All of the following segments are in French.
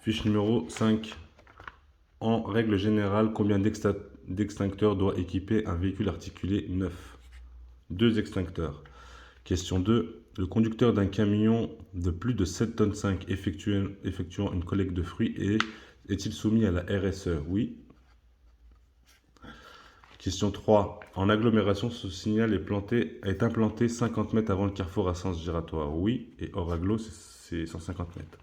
Fiche numéro 5. En règle générale, combien d'extincteurs doit équiper un véhicule articulé neuf? 2 extincteurs. Question 2. Le conducteur d'un camion de plus de 7 tonnes 5 effectuant une collecte de fruits est-il soumis à la RSE? Oui. Question 3. En agglomération, ce signal est implanté 50 mètres avant le carrefour à sens giratoire. Oui. Et hors agglo, c'est 150 mètres.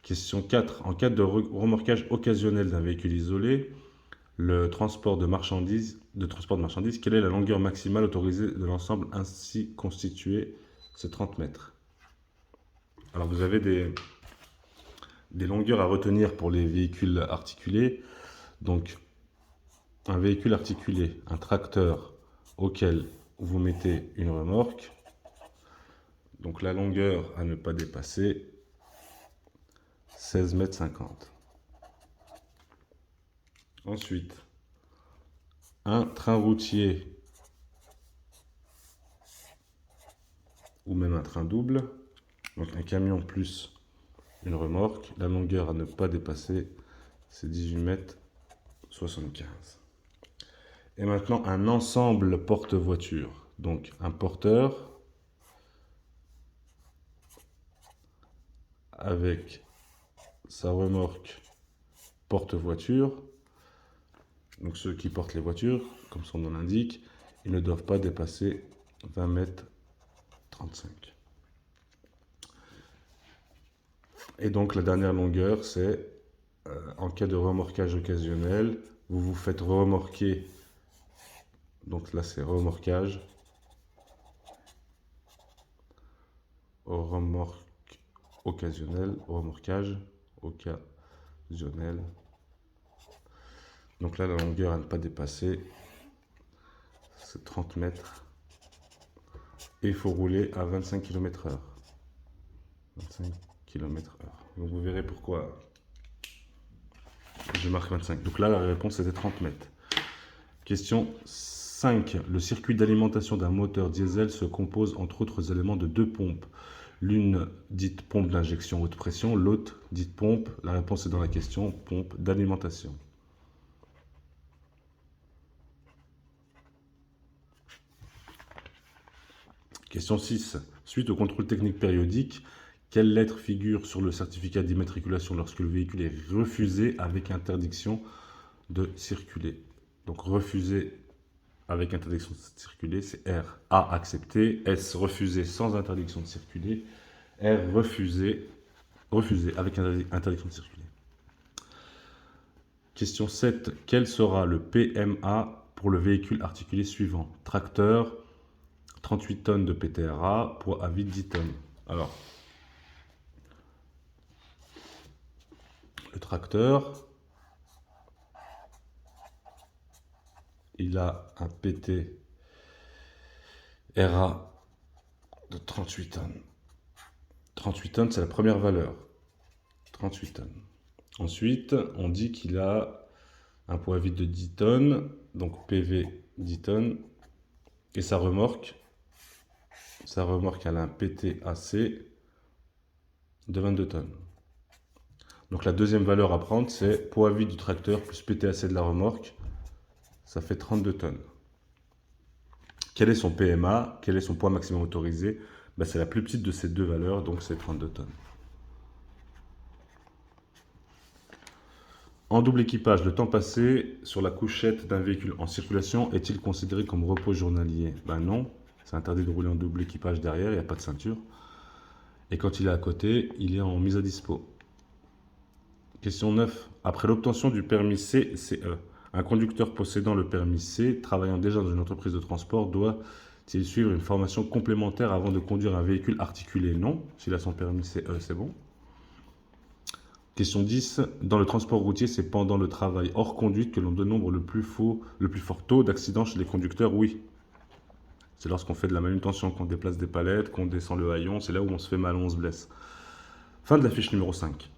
Question 4. En cas de remorquage occasionnel d'un véhicule isolé, le transport de marchandises, quelle est la longueur maximale autorisée de l'ensemble ainsi constitué? C'est 30 mètres. Alors vous avez des longueurs à retenir pour les véhicules articulés. Donc un véhicule articulé, un tracteur auquel vous mettez une remorque. Donc la longueur à ne pas dépasser, 16 mètres 50. Ensuite, un train routier ou même un train double, donc un camion plus une remorque, la longueur à ne pas dépasser, c'est 18 mètres 75. Et maintenant, un ensemble porte-voiture, donc un porteur avec sa remorque porte-voiture. Donc ceux qui portent les voitures, comme son nom l'indique, ils ne doivent pas dépasser 20 mètres 35. Et donc la dernière longueur, c'est en cas de remorquage occasionnel, vous vous faites remorquer. Donc là c'est remorquage. Remorque occasionnel, remorquage occasionnel. Donc là la longueur à ne pas dépasser, c'est 30 mètres. Et il faut rouler à 25 km/h. 25 km/h. Donc vous verrez pourquoi je marque 25. Donc là, la réponse était 30 mètres. Question 5. Le circuit d'alimentation d'un moteur diesel se compose entre autres éléments de 2 pompes. L'une dite pompe d'injection haute pression, l'autre dite pompe, la réponse est dans la question, pompe d'alimentation. Question 6. Suite au contrôle technique périodique, quelle lettre figure sur le certificat d'immatriculation lorsque le véhicule est refusé avec interdiction de circuler? Donc refusé avec interdiction de circuler, c'est R. A accepté. S refusé sans interdiction de circuler. R refusé avec interdiction de circuler. Question 7. Quel sera le PMA pour le véhicule articulé suivant? Tracteur, 38 tonnes de PTRA, poids à vide 10 tonnes. Alors, le tracteur, il a un PTRA de 38 tonnes. 38 tonnes, c'est la première valeur. 38 tonnes. Ensuite, on dit qu'il a un poids vide de 10 tonnes, donc PV 10 tonnes. Et sa remorque, elle a un PTAC de 22 tonnes. Donc la deuxième valeur à prendre, c'est poids vide du tracteur plus PTAC de la remorque. Ça fait 32 tonnes. Quel est son PMA? Quel est son poids maximum autorisé? Ben, c'est la plus petite de ces deux valeurs, donc c'est 32 tonnes. En double équipage, le temps passé sur la couchette d'un véhicule en circulation est-il considéré comme repos journalier? Ben non, c'est interdit de rouler en double équipage derrière, il n'y a pas de ceinture. Et quand il est à côté, il est en mise à dispo. Question 9. Après l'obtention du permis CE, un conducteur possédant le permis C, travaillant déjà dans une entreprise de transport, doit-il suivre une formation complémentaire avant de conduire un véhicule articulé? Non. S'il a son permis CE, c'est bon. Question 10. Dans le transport routier, c'est pendant le travail hors conduite que l'on dénombre le plus fort taux d'accidents chez les conducteurs? Oui. C'est lorsqu'on fait de la manutention, qu'on déplace des palettes, qu'on descend le haillon, c'est là où on se fait mal, on se blesse. Fin de la fiche numéro 5.